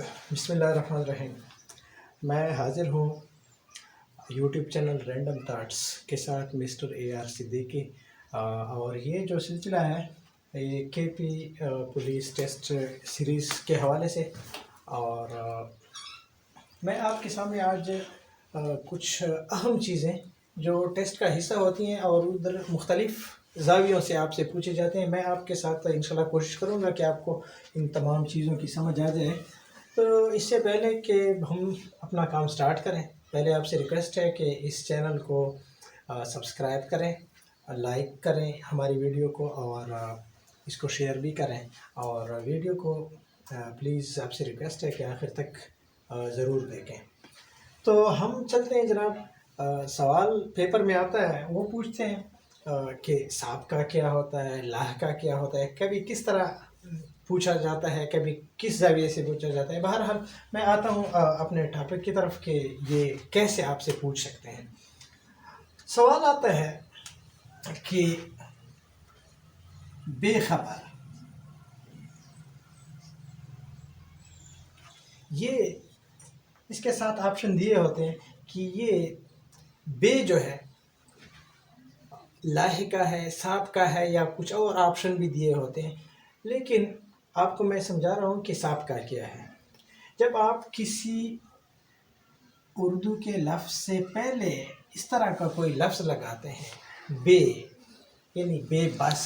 بسم اللہ الرحمن الرحیم۔ میں حاضر ہوں یوٹیوب چینل رینڈم تھاٹس کے ساتھ مسٹر اے آر صدیقی، اور یہ جو سلسلہ ہے یہ کے پی پولیس ٹیسٹ سیریز کے حوالے سے، اور میں آپ کے سامنے آج کچھ اہم چیزیں جو ٹیسٹ کا حصہ ہوتی ہیں اور ادھر مختلف زاویوں سے آپ سے پوچھے جاتے ہیں، میں آپ کے ساتھ انشاءاللہ کوشش کروں گا کہ آپ کو ان تمام چیزوں کی سمجھ آ جائے۔ تو اس سے پہلے کہ ہم اپنا کام سٹارٹ کریں، پہلے آپ سے ریکویسٹ ہے کہ اس چینل کو سبسکرائب کریں، لائک کریں ہماری ویڈیو کو، اور اس کو شیئر بھی کریں، اور ویڈیو کو پلیز آپ سے ریکویسٹ ہے کہ آخر تک ضرور دیکھیں۔ تو ہم چلتے ہیں جناب، سوال پیپر میں آتا ہے، وہ پوچھتے ہیں کہ سابقہ کیا ہوتا ہے، لاحقہ کیا ہوتا ہے، کبھی کس طرح پوچھا جاتا ہے، کبھی کس زاویے سے پوچھا جاتا ہے۔ بہرحال میں آتا ہوں اپنے ٹاپک کی طرف کہ یہ کیسے آپ سے پوچھ سکتے ہیں۔ سوال آتا ہے کہ بے خبر، یہ اس کے ساتھ آپشن دیے ہوتے ہیں کہ یہ بے جو ہے لاحقہ ہے، سابقہ ہے، یا کچھ اور آپشن بھی دیے ہوتے ہیں، لیکن آپ کو میں سمجھا رہا ہوں کہ سابقہ کیا ہے۔ جب آپ کسی اردو کے لفظ سے پہلے اس طرح کا کوئی لفظ لگاتے ہیں، بے یعنی بے بس،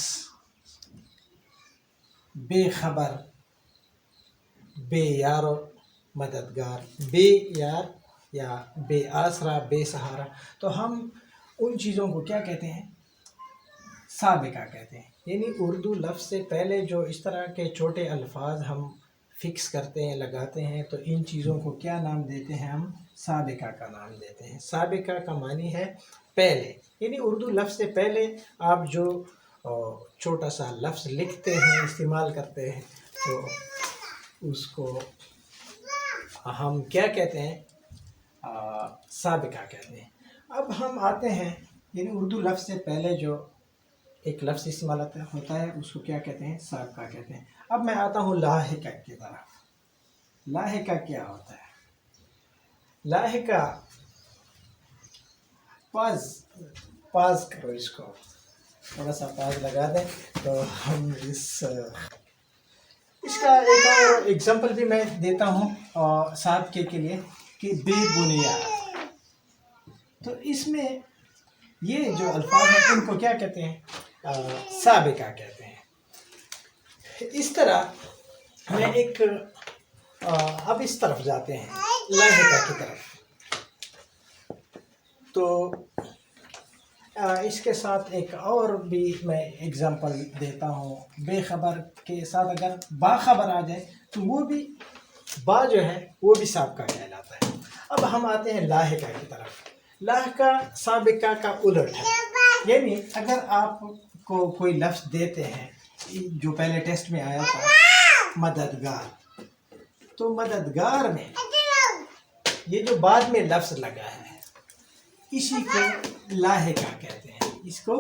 بے خبر، بے یار و مددگار، بے یار یا بے آسرا، بے سہارا، تو ہم ان چیزوں کو کیا کہتے ہیں؟ سابقہ کہتے ہیں۔ یعنی اردو لفظ سے پہلے جو اس طرح کے چھوٹے الفاظ ہم فکس کرتے ہیں، لگاتے ہیں، تو ان چیزوں کو کیا نام دیتے ہیں؟ ہم سابقہ کا نام دیتے ہیں۔ سابقہ کا معنی ہے پہلے، یعنی اردو لفظ سے پہلے آپ جو چھوٹا سا لفظ لکھتے ہیں، استعمال کرتے ہیں، تو اس کو ہم کیا کہتے ہیں؟ سابقہ کہتے ہیں۔ اب ہم آتے ہیں، یعنی اردو لفظ سے پہلے جو ایک لفظ استعمال ہوتا ہے اس کو کیا کہتے ہیں؟ سابقہ کہتے ہیں۔ اب میں آتا ہوں لاحقہ کی طرف۔ لاحقہ کیا ہوتا ہے؟ لاحقہ، پاز کرو، اس کو تھوڑا سا پاز لگا دیں تو ہم اس کا ایک اور ایگزامپل بھی میں دیتا ہوں سابقے کے لیے کہ بے بنیاد۔ تو اس میں یہ جو الفاظ ہیں ان کو کیا کہتے ہیں؟ سابقہ کہتے ہیں۔ اس طرح میں ایک اب اس طرف جاتے ہیں، لاحقہ کی طرف، تو اس کے ساتھ ایک اور بھی میں ایگزامپل دیتا ہوں۔ بے خبر کے ساتھ اگر باخبر آ جائے تو وہ بھی، با جو ہے وہ بھی سابقہ کہلاتا ہے۔ اب ہم آتے ہیں لاحقہ کی طرف۔ لاحقہ سابقہ کا الٹ ہے، یعنی اگر آپ کو کوئی لفظ دیتے ہیں جو پہلے ٹیسٹ میں آیا تھا، مددگار، تو مددگار میں یہ جو بعد میں لفظ لگا ہے اسی کو لاحقہ کہتے ہیں، اس کو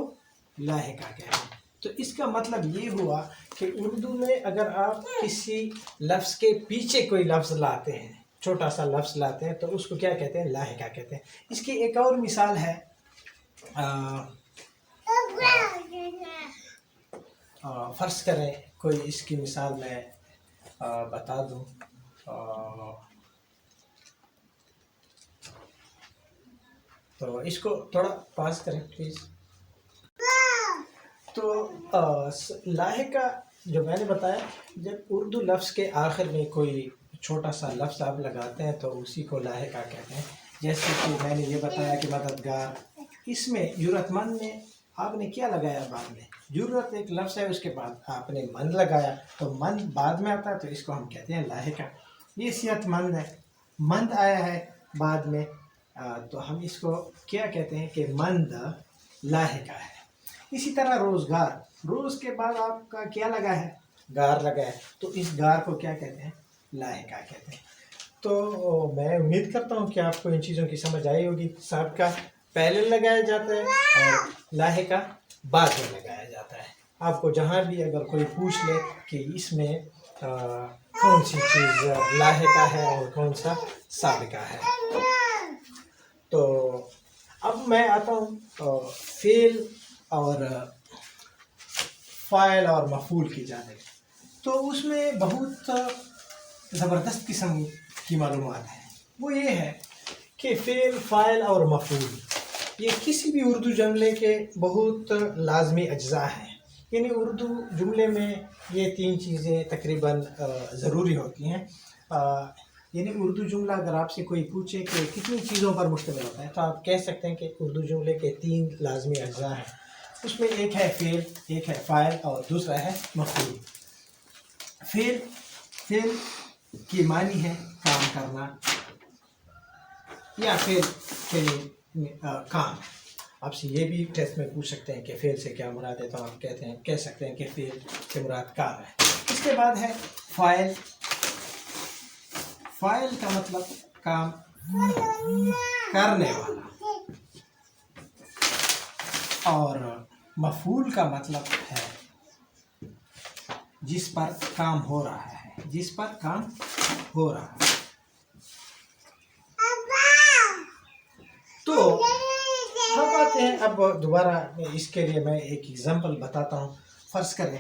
لاحقہ کہتے ہیں۔ تو اس کا مطلب یہ ہوا کہ اردو میں اگر آپ کسی لفظ کے پیچھے کوئی لفظ لاتے ہیں، چھوٹا سا لفظ لاتے ہیں، تو اس کو کیا کہتے ہیں؟ لاحقہ کہتے ہیں۔ اس کی ایک اور مثال ہے، فرض کریں کوئی اس کی مثال میں بتا دوں، تو اس کو تھوڑا پاس کریں پلیز۔ تو لاحقہ جو میں نے بتایا، جب اردو لفظ کے آخر میں کوئی چھوٹا سا لفظ آپ لگاتے ہیں تو اسی کو لاحقہ کہتے ہیں۔ جیسے کہ میں نے یہ بتایا کہ مددگار، اس میں جرأت مند میں آپ نے کیا لگایا؟ بعد میں جرأت ایک لفظ ہے، اس کے بعد آپ نے مند لگایا، تو مند بعد میں آتا ہے تو اس کو ہم کہتے ہیں لاحقہ۔ یہ صحت مند ہے، مند آیا ہے بعد میں، تو ہم اس کو کیا کہتے ہیں کہ مند لاحقہ ہے۔ اسی طرح روزگار، روز کے بعد آپ کا کیا لگا ہے؟ گار لگا ہے، تو اس گار کو کیا کہتے ہیں؟ لاحقہ کہتے ہیں۔ تو میں امید کرتا ہوں کہ آپ کو ان چیزوں کی سمجھ آئی ہوگی۔ سابقہ پہلے لگایا جاتا ہے اور لاحقہ بعد میں لگایا جاتا ہے۔ آپ کو جہاں بھی اگر کوئی پوچھ لے کہ اس میں کون سی چیز لاحقہ ہے اور کون سا سابقہ ہے. تو اب میں آتا ہوں فعل اور فاعل اور مفعول کی جانب. تو اس میں بہت زبردست قسم کی معلومات ہیں. وہ یہ ہے کہ فعل، فاعل اور مفعول یہ کسی بھی اردو جملے کے بہت لازمی اجزاء ہیں. یعنی اردو جملے میں یہ تین چیزیں تقریباً ضروری ہوتی ہیں. یعنی اردو جملہ اگر آپ سے کوئی پوچھے کہ کتنی چیزوں پر مشتمل ہوتا ہے تو آپ کہہ سکتے ہیں کہ اردو جملے کے تین لازمی اجزاء ہیں. اس میں ایک ہے فعل، ایک ہے فاعل اور دوسرا ہے مفعول. فعل کی معنی ہے کام کرنا یا فعل کام. آپ سے یہ بھی ٹیسٹ میں پوچھ سکتے ہیں کہ فعل سے کیا مراد ہے تو آپ کہہ سکتے ہیں کہ فعل سے مراد کام ہے. اس کے بعد ہے فاعل. فاعل کا مطلب کام کرنے والا، اور مفعول کا مطلب ہے جس پر کام ہو رہا ہے، جس پر کام ہو رہا ہے. تو ہم آتے ہیں اب دوبارہ. اس کے لیے میں ایک ایگزامپل بتاتا ہوں. فرض کریں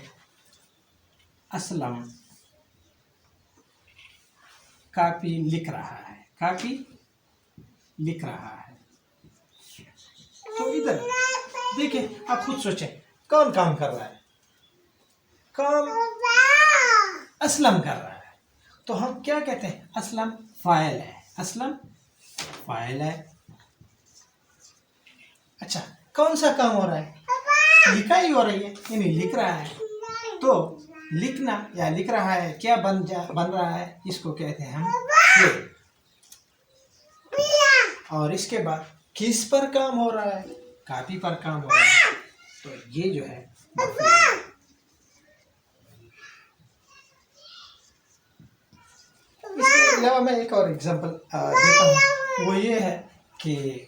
اسلم کاپی لکھ رہا ہے، کاپی لکھ رہا ہے. تو ادھر دیکھیں، آپ خود سوچیں کون کام کر رہا ہے؟ کام اسلم کر رہا ہے. تو ہم کیا کہتے ہیں؟ اسلم فاعل ہے، اسلم فاعل ہے. اچھا، کون سا کام ہو رہا ہے؟ لکھائی ہو رہی ہے، یعنی لکھ رہا ہے. تو لکھنا یا لکھ رہا ہے کیا بن رہا ہے؟ اس کو کہتے ہیں ہم فعل. اور اس کے بعد کس پر کام ہو رہا ہے؟ کاپی پر کام ہو رہا ہے. تو یہ جو ہے مفعول. اس کے علاوہ میں ایک اور ایگزامپل دیتا ہوں. وہ یہ ہے کہ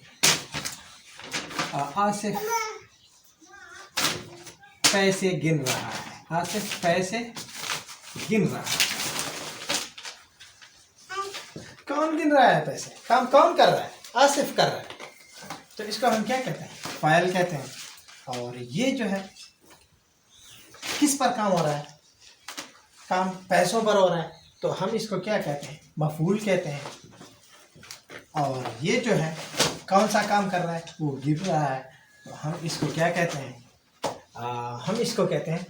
آصف پیسے گن رہا ہے. آصف پیسے گن رہا ہے. کون گن رہا ہے پیسے؟ کام کون کر رہا ہے؟ آصف کر رہا ہے. تو اس کو ہم کیا کہتے ہیں؟ فاعل کہتے ہیں. اور یہ جو ہے کس پر کام ہو رہا ہے؟ کام پیسوں پر ہو رہا ہے. تو ہم اس کو کیا کہتے ہیں؟ مفعول کہتے ہیں. اور یہ جو ہے کون سا کام کر رہا ہے؟ وہ گر رہا ہے. تو ہم اس کو کیا کہتے ہیں؟ ہم اس کو کہتے ہیں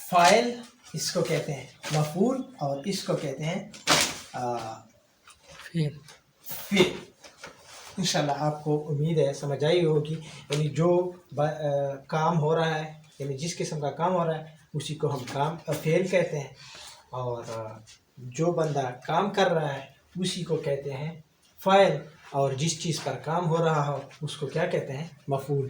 فاعل، اس کو کہتے ہیں مفعول، اور اس کو کہتے ہیں فعل. انشاءاللہ آپ کو امید ہے سمجھ آئی ہوگی. یعنی جو کام ہو رہا ہے، یعنی جس قسم کا کام ہو رہا ہے اسی کو ہم فعل کہتے ہیں. اور جو بندہ کام کر رہا ہے اسی کو کہتے ہیں فاعل. اور جس چیز پر کام ہو رہا ہو اس کو کیا کہتے ہیں؟ مفعول.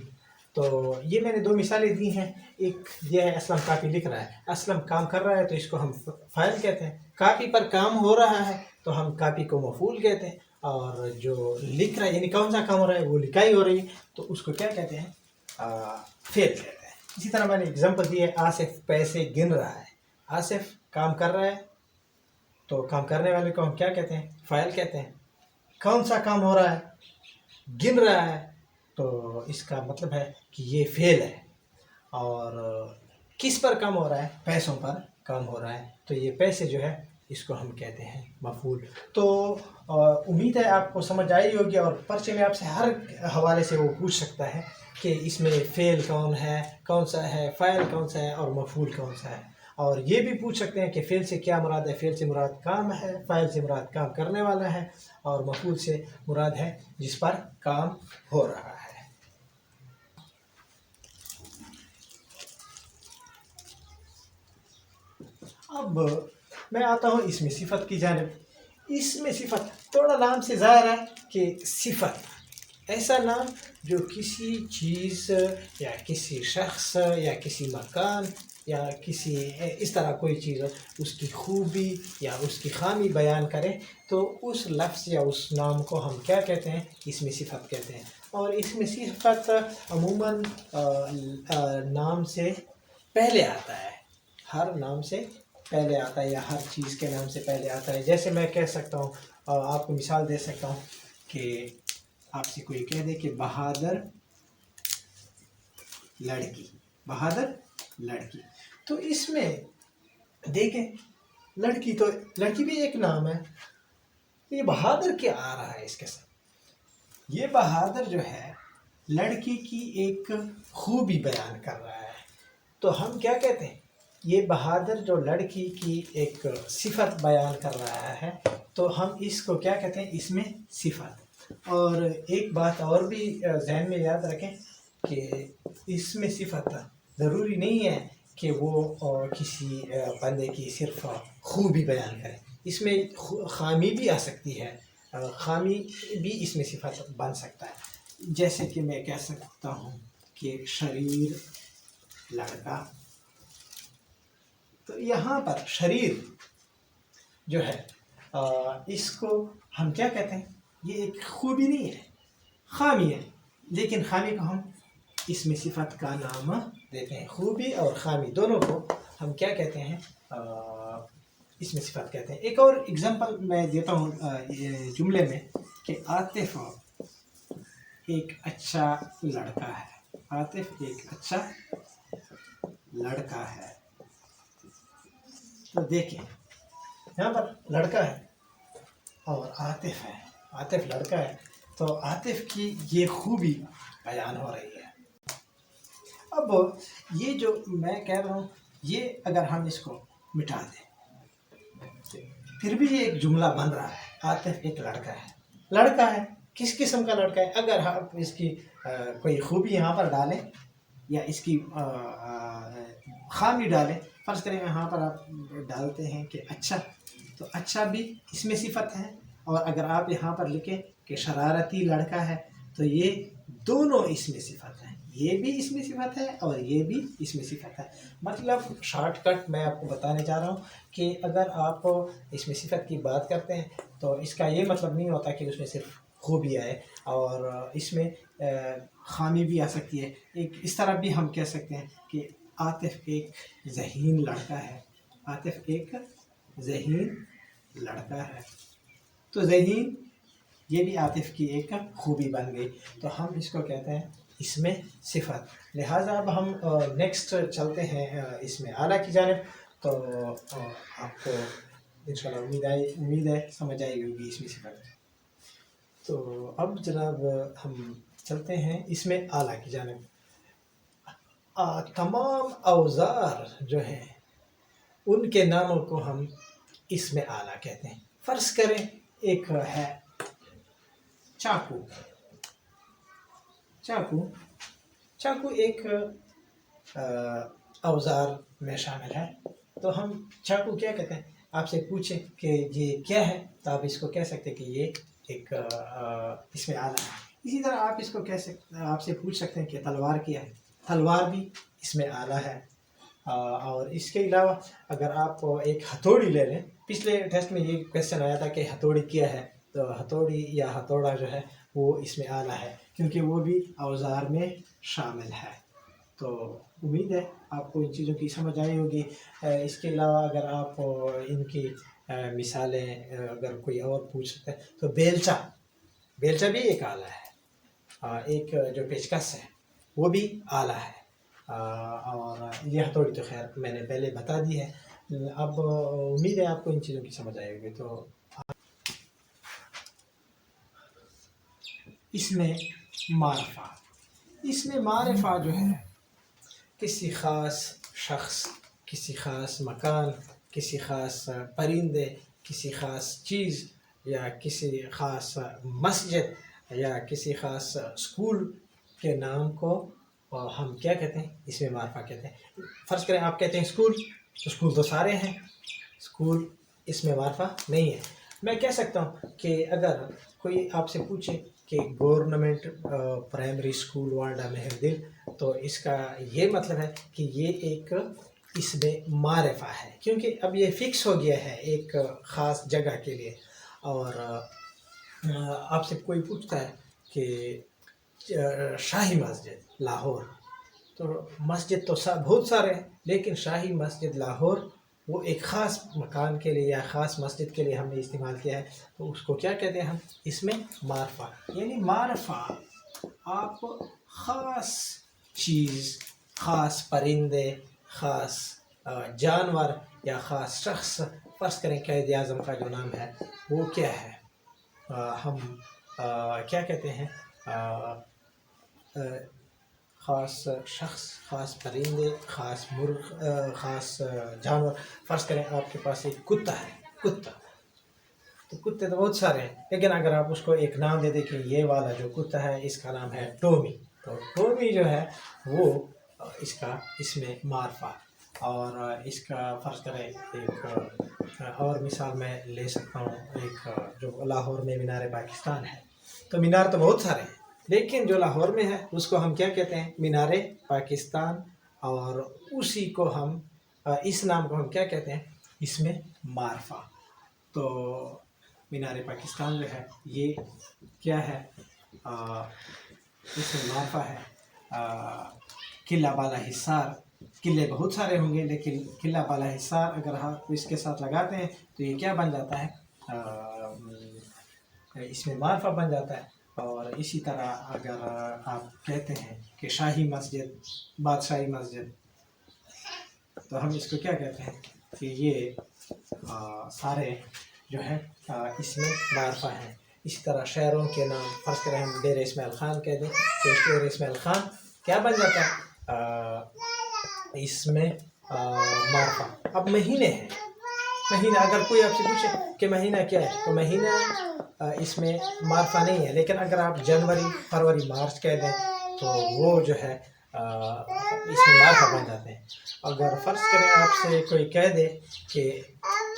تو یہ میں نے دو مثالیں دی ہیں. ایک یہ ہے اسلم کاپی لکھ رہا ہے. اسلم کام کر رہا ہے تو اس کو ہم فاعل کہتے ہیں. کاپی پر کام ہو رہا ہے تو ہم کاپی کو مفعول کہتے ہیں. اور جو لکھ رہا ہے، یعنی کون سا کام ہو رہا ہے؟ وہ لکھائی ہو رہی ہے، تو اس کو کیا کہتے ہیں؟ فعل کہتے ہیں. اسی طرح میں نے اگزامپل دی ہے آصف پیسے گن رہا ہے. آصف کام کر رہا ہے تو کام کرنے والے کو ہم کیا کہتے ہیں؟ فاعل کہتے ہیں. کون سا کام ہو رہا ہے؟ گن رہا ہے. تو اس کا مطلب ہے کہ یہ فعل ہے. اور کس پر کام ہو رہا ہے؟ پیسوں پر کام ہو رہا ہے. تو یہ پیسے جو ہے اس کو ہم کہتے ہیں مفعول. تو امید ہے آپ کو سمجھ آئی ہوگی. اور پرچے میں آپ سے ہر حوالے سے وہ پوچھ سکتا ہے کہ اس میں فعل کون ہے، کون سا ہے، فاعل کون سا ہے اور مفعول کون سا ہے. اور یہ بھی پوچھ سکتے ہیں کہ فعل سے کیا مراد ہے؟ فعل سے مراد کام ہے، فاعل سے مراد کام کرنے والا ہے، اور مفعول سے مراد ہے جس پر کام ہو رہا ہے. اب میں آتا ہوں اس میں صفت کی جانب. اس میں صفت تھوڑا نام سے ظاہر ہے کہ صفت ایسا نام جو کسی چیز یا کسی شخص یا کسی مکان یا کسی اس طرح کوئی چیز اس کی خوبی یا اس کی خامی بیان کرے تو اس لفظ یا اس نام کو ہم کیا کہتے ہیں؟ اس میں صفت کہتے ہیں. اور اس میں صفت عموماً نام سے پہلے آتا ہے. ہر نام سے پہلے آتا ہے یا ہر چیز کے نام سے پہلے آتا ہے. جیسے میں کہہ سکتا ہوں، آپ کو مثال دے سکتا ہوں کہ آپ سے کوئی کہہ دے کہ بہادر لڑکی، بہادر لڑکی، تو اس میں دیکھیں لڑکی تو لڑکی بھی ایک نام ہے. یہ بہادر کیا آ رہا ہے اس کے ساتھ؟ یہ بہادر جو ہے لڑکی کی ایک خوبی بیان کر رہا ہے. تو ہم کیا کہتے ہیں، یہ بہادر جو لڑکی کی ایک صفت بیان کر رہا ہے، تو ہم اس کو کیا کہتے ہیں، اس میں صفت. اور ایک بات اور بھی ذہن میں یاد رکھیں کہ اس میں صفت ضروری نہیں ہے کہ وہ کسی بندے کی صرف خوبی بیان کرے. اس میں خامی بھی آ سکتی ہے، خامی بھی اس میں صفت بن سکتا ہے. جیسے کہ میں کہہ سکتا ہوں کہ شریر لڑکا. تو یہاں پر شریر جو ہے اس کو ہم کیا کہتے ہیں، یہ ایک خوبی نہیں ہے، خامی ہے. لیکن خامی کو ہم اس میں صفت کا نام دیتے ہیں. خوبی اور خامی دونوں کو ہم کیا کہتے ہیں، اس میں صفت کہتے ہیں. ایک اور اگزامپل میں دیتا ہوں جملے میں کہ عاطف ایک اچھا لڑکا ہے. عاطف ایک اچھا لڑکا ہے. تو دیکھیں یہاں پر لڑکا ہے اور عاطف ہے. عاطف لڑکا ہے تو عاطف کی یہ خوبی بیان ہو رہی ہے. اب یہ جو میں کہہ رہا ہوں، یہ اگر ہم اس کو مٹا دیں پھر بھی یہ ایک جملہ بن رہا ہے. عاطف ایک لڑکا ہے. لڑکا ہے، کس قسم کا لڑکا ہے؟ اگر آپ اس کی کوئی خوبی یہاں پر ڈالیں یا اس کی خامی ڈالیں، فرض کریں یہاں پر آپ ڈالتے ہیں کہ اچھا، تو اچھا بھی اس میں صفت ہے. اور اگر آپ یہاں پر لکھیں کہ شرارتی لڑکا ہے، تو یہ دونوں اس میں صفت ہیں. یہ بھی اس میں صفت ہے اور یہ بھی اس میں صفت ہے. مطلب شارٹ کٹ میں آپ کو بتانے جا رہا ہوں کہ اگر آپ اس میں صفت کی بات کرتے ہیں تو اس کا یہ مطلب نہیں ہوتا کہ اس میں صرف خوبی آئے، اور اس میں خامی بھی آ سکتی ہے. ایک اس طرح بھی ہم کہہ سکتے ہیں کہ عاطف ایک ذہین لڑکا ہے. عاطف ایک ذہین لڑکا ہے. تو ذہین یہ بھی عاطف کی ایک خوبی بن گئی. تو ہم اس کو کہتے ہیں اس میں صفت. لہٰذا اب ہم نیکسٹ چلتے ہیں اس میں اعلیٰ کی جانب. تو آپ کو انشاءاللہ امید ہے سمجھ آئے گی اس میں صفت. تو اب جناب ہم چلتے ہیں اس میں اعلیٰ کی جانب. تمام اوزار جو ہیں ان کے ناموں کو ہم اس میں اعلیٰ کہتے ہیں. فرض کریں ایک ہے چاقو. چاقو ایک اوزار میں شامل ہے. تو ہم چاقو کیا کہتے ہیں؟ آپ سے پوچھیں کہ یہ کیا ہے تو آپ اس کو کہہ سکتے کہ یہ ایک اس میں اعلیٰ ہے. اسی طرح آپ اس کو کہہ سکتے، آپ سے پوچھ سکتے ہیں کہ تلوار کیا ہے. تلوار بھی اس میں اعلیٰ ہے. اور اس کے علاوہ اگر آپ ایک ہتھوڑی لے لیں، پچھلے ٹیسٹ میں یہ کویشچن آیا تھا کہ ہتھوڑی کیا ہے، تو ہتھوڑی یا ہتھوڑا جو ہے وہ اس میں اعلیٰ ہے کیونکہ وہ بھی اوزار میں شامل ہے. تو امید ہے آپ کو ان چیزوں کی سمجھ آئی ہوگی. اس کے علاوہ اگر آپ ان کی مثالیں اگر کوئی اور پوچھ سکتے ہیں تو بیلچا بھی ایک آلہ ہے. ایک جو پیچکس ہے وہ بھی آلہ ہے. اور یہ ہتھوڑی تو خیر میں نے پہلے بتا دی ہے. اب امید ہے آپ کو ان چیزوں کی سمجھ آئے گی. تو اس میں معرفہ جو ہے کسی خاص شخص، کسی خاص مکان، کسی خاص پرندے، کسی خاص چیز یا کسی خاص مسجد یا کسی خاص اسکول کے نام کو ہم کیا کہتے ہیں، اس میں معرفہ کہتے ہیں. فرض کریں آپ کہتے ہیں اسکول، تو اسکول تو سارے ہیں، اسکول اس میں معرفہ نہیں ہے. میں کہہ سکتا ہوں کہ اگر کوئی آپ سے پوچھے کہ گورنمنٹ پرائمری اسکول وانڈا مہر دل، تو اس کا یہ مطلب ہے کہ یہ ایک اس میں معرفہ ہے کیونکہ اب یہ فکس ہو گیا ہے ایک خاص جگہ کے لیے. اور آپ سے کوئی پوچھتا ہے کہ شاہی مسجد لاہور، تو مسجد تو بہت سارے ہیں لیکن شاہی مسجد لاہور وہ ایک خاص مکان کے لیے یا خاص مسجد کے لیے ہم نے استعمال کیا ہے، تو اس کو کیا کہتے ہیں ہم؟ اسم معرفہ. یعنی معرفہ آپ خاص چیز، خاص پرندے، خاص جانور یا خاص شخص، فرض کریں قائد اعظم کا جو نام ہے وہ کیا ہے، ہم کیا کہتے ہیں، خاص شخص، خاص پرندے، خاص مرغ، خاص جانور. فرض کریں آپ کے پاس ایک کتا ہے، کتا، تو کتے تو بہت سارے ہیں، لیکن اگر آپ اس کو ایک نام دے دیں کہ یہ والا جو کتا ہے اس کا نام ہے ٹومی، تو ٹومی جو ہے وہ اس کا اسم معرفہ. اور اس کا فرض کریں ایک اور مثال میں لے سکتا ہوں، ایک جو لاہور میں مینار پاکستان ہے، تو مینار تو بہت سارے ہیں، لیکن جو لاہور میں ہے اس کو ہم کیا کہتے ہیں؟ مینار پاکستان. اور اسی کو ہم اس نام کو ہم کیا کہتے ہیں؟ اسم معرفہ. تو مینار پاکستان جو ہے یہ کیا ہے؟ اسم معرفہ ہے. قلعہ بالا حصار، قلعے بہت سارے ہوں گے لیکن قلعہ بالا حصار اگر ہم اس کے ساتھ لگاتے ہیں تو یہ کیا بن جاتا ہے؟ اسم معرفہ بن جاتا ہے. اور اسی طرح اگر آپ کہتے ہیں کہ شاہی مسجد، بادشاہی مسجد، تو ہم اس کو کیا کہتے ہیں کہ یہ سارے جو ہے اسم معرفہ ہیں. اسی طرح شہروں کے نام، فرض کریں ہم ڈیرہ اسماعیل خان کہہ دیں تو ڈیرہ اسماعیل خان کیا بن جاتا ہے؟ اسم معرفہ. اب مہینے ہیں، مہینہ اگر کوئی آپ سے پوچھے کہ مہینہ کیا ہے تو مہینہ اس میں معرفہ نہیں ہے، لیکن اگر آپ جنوری، فروری، مارچ کہہ دیں تو وہ جو ہے اس میں معرفہ بن جاتے ہیں. اگر فرض کریں آپ سے کوئی کہہ دے کہ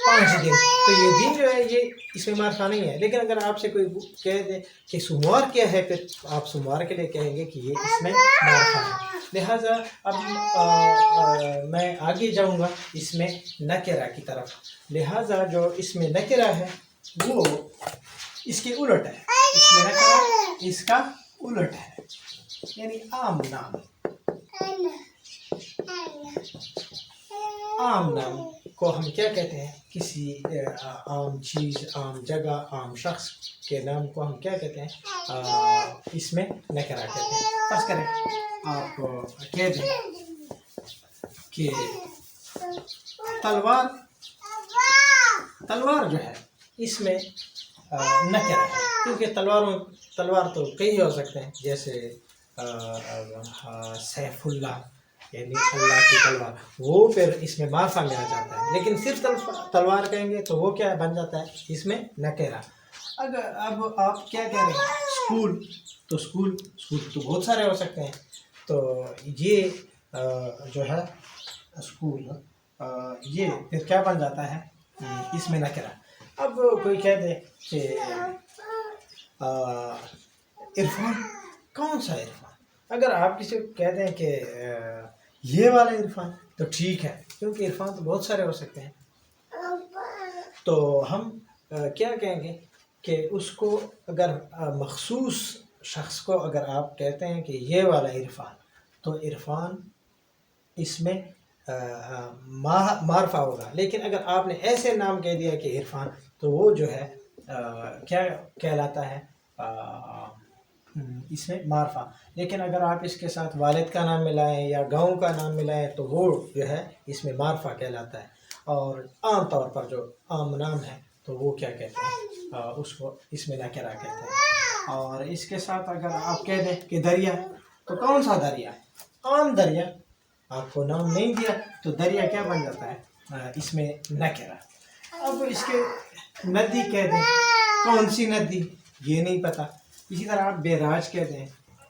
5 دن، تو یہ دن جو ہے یہ اس میں معرفہ نہیں ہے، لیکن اگر آپ سے کوئی کہہ دے کہ سوموار کیا ہے، پھر آپ سوموار کے لیے کہیں گے کہ یہ اس میں معرفہ ہے. لہٰذا اب میں آگے جاؤں گا اس میں نکرہ کی طرف. لہٰذا جو اس میں نکرہ ہے وہ اس کے الٹ ہے. اس میں نکرہ اس کا الٹ ہے، یعنی عام نام. عام نام کو ہم کیا کہتے ہیں؟ کسی عام چیز، عام جگہ، عام شخص کے نام کو ہم کیا کہتے ہیں؟ اس میں نکرہ کہتے ہیں. فرض کریں آپ کہہ دیں کہ تلوار جو ہے اس میں نکرہ ہے، کیونکہ تلوار تو کئی ہو سکتے ہیں، جیسے سیف اللہ، یعنی اللہ کی تلوار، وہ پھر اس میں معرفہ میں آ جاتا ہے. لیکن صرف تلوار کہیں گے تو وہ کیا بن جاتا ہے؟ اس میں نکرہ. اگر اب آپ کیا کہہ رہے ہیں؟ اسکول، تو اسکول تو بہت سارے ہو سکتے ہیں، تو یہ جو ہے اسکول، یہ پھر کیا بن جاتا ہے؟ اس میں نکرہ. اب کوئی کہہ دے کہ عرفان، کون سا عرفان؟ اگر آپ کسی کو کہہ دیں کہ یہ والا عرفان تو ٹھیک ہے، کیونکہ عرفان تو بہت سارے ہو سکتے ہیں. تو ہم کیا کہیں گے کہ اس کو اگر مخصوص شخص کو اگر آپ کہتے ہیں کہ یہ والا عرفان، تو عرفان اس میں معرفہ ہوگا. لیکن اگر آپ نے ایسے نام کہہ دیا کہ عرفان، تو وہ جو ہے کیا کہلاتا ہے؟ اس میں معرفہ. لیکن اگر آپ اس کے ساتھ والد کا نام ملائیں یا گاؤں کا نام ملائیں تو وہ جو ہے اس میں معرفہ کہلاتا ہے. اور عام طور پر جو عام نام ہے تو وہ کیا کہتے ہیں؟ اس کو اس میں نکرہ کہتے ہیں. اور اس کے ساتھ اگر آپ کہہ دیں کہ دریا، تو کون سا دریا؟ عام دریا. آپ کو نام نہیں دیا تو دریا کیا بن جاتا ہے؟ اس میں نکرہ. اب اس کے ندی کہہ دیں، کون سی ندی؟ یہ نہیں پتہ. اسی طرح آپ بیراج کہہ دیں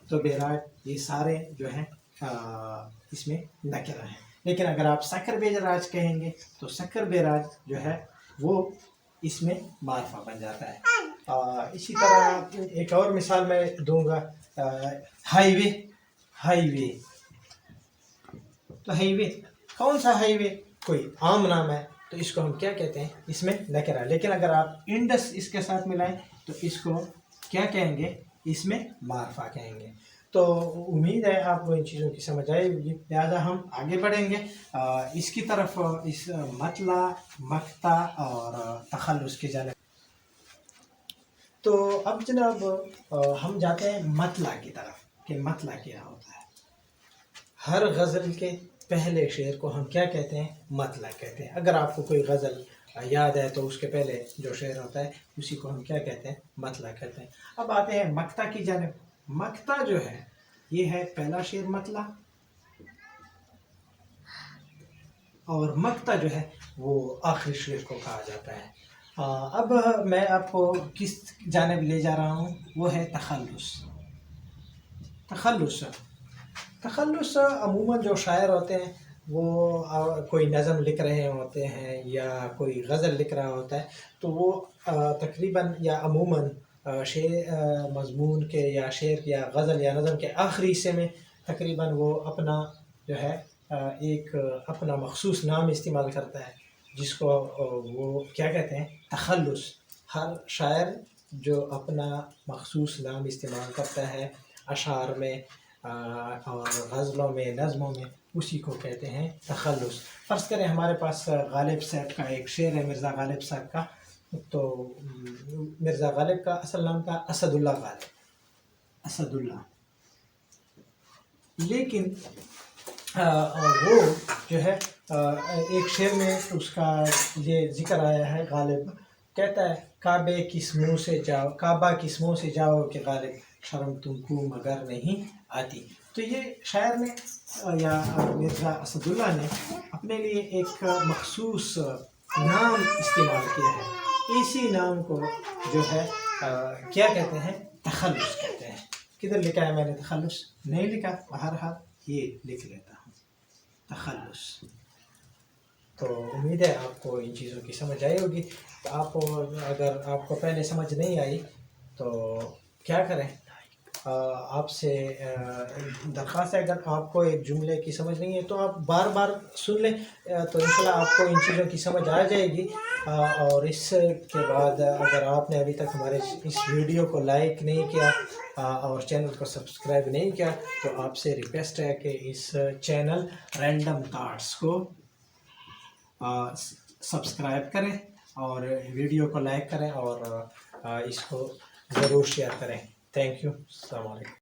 تو بیراج، یہ سارے جو ہیں اس میں نکرہ ہیں. لیکن اگر آپ سکر بیراج کہیں گے تو سکر بیراج جو ہے وہ اس میں معرفہ بن جاتا ہے. اسی طرح ایک اور مثال میں دوں گا، ہائی وے. تو ہائی وے، کون سا ہائی وے؟ کوئی عام نام ہے تو اس کو ہم کیا کہتے ہیں؟ اس میں نکرہ. لیکن اگر آپ انڈس اس کے ساتھ ملائیں تو اس کو کیا کہیں گے؟ اس میں معرفہ کہیں گے. تو امید ہے آپ کو ان چیزوں کی سمجھ آئے گی، لہٰذا ہم آگے بڑھیں گے اس کی طرف، اس مطلع، مقطع اور تخلص کی جانب۔ تو اب جناب ہم جاتے ہیں مطلع کی طرف کہ مطلع کیا ہوتا ہے۔ ہر غزل کے پہلے شعر کو ہم کیا کہتے ہیں؟ مطلع کہتے ہیں۔ اگر آپ کو کوئی غزل یاد ہے تو اس کے پہلے جو شعر ہوتا ہے اسی کو ہم کیا کہتے ہیں؟ مطلع کہتے ہیں۔ اب آتے ہیں مقطع کی جانب۔ مقطع جو ہے یہ ہے پہلا شعر مطلع، اور مقطع جو ہے وہ آخری شعر کو کہا جاتا ہے۔ اب میں آپ کو کس جانب لے جا رہا ہوں، وہ ہے تخلص۔ تخلص تخلص عموماً جو شاعر ہوتے ہیں وہ کوئی نظم لکھ رہے ہوتے ہیں یا کوئی غزل لکھ رہا ہوتا ہے، تو وہ تقریباً یا عموماً شعر مضمون کے یا شعر یا غزل یا نظم کے آخری حصے میں تقریباً وہ اپنا جو ہے ایک اپنا مخصوص نام استعمال کرتا ہے، جس کو وہ کیا کہتے ہیں؟ تخلص۔ ہر شاعر جو اپنا مخصوص نام استعمال کرتا ہے اشعار میں اور غزلوں میں، نظموں میں، اسی کو کہتے ہیں تخلص۔ فرض کریں ہمارے پاس غالب صاحب کا ایک شعر ہے، مرزا غالب صاحب کا، تو مرزا غالب کا اصل نام تھا اسد اللہ غالب، اسد اللہ، لیکن وہ جو ہے ایک شعر میں اس کا یہ ذکر آیا ہے، غالب کہتا ہے کعبہ کس منہ سے جاؤ، کعبہ کس منہ سے جاؤ کہ غالب شرم تم کو مگر نہیں آتی۔ تو یہ شاعر نے یا مرزا اسد اللہ نے اپنے لیے ایک مخصوص نام استعمال کیا ہے، اسی نام کو جو ہے کیا کہتے ہیں؟ تخلص کہتے ہیں۔ کدھر لکھا ہے میں نے تخلص؟ نہیں لکھا، بہرحال یہ لکھ لیتا ہوں، تخلص۔ تو امید ہے آپ کو ان چیزوں کی سمجھ آئی ہوگی۔ اگر آپ کو پہلے سمجھ نہیں آئی تو کیا کریں، آپ سے درخواست ہے، اگر آپ کو ایک جملے کی سمجھ نہیں ہے تو آپ بار بار سن لیں، تو انشاءاللہ آپ کو ان چیزوں کی سمجھ آ جائے گی۔ اور اس کے بعد اگر آپ نے ابھی تک ہمارے اس ویڈیو کو لائک نہیں کیا اور چینل کو سبسکرائب نہیں کیا تو آپ سے ریکویسٹ ہے کہ اس چینل رینڈم تھاٹس کو سبسکرائب کریں اور ویڈیو کو لائک کریں اور اس کو ضرور شیئر کریں۔ تھینک یو، السلام علیکم۔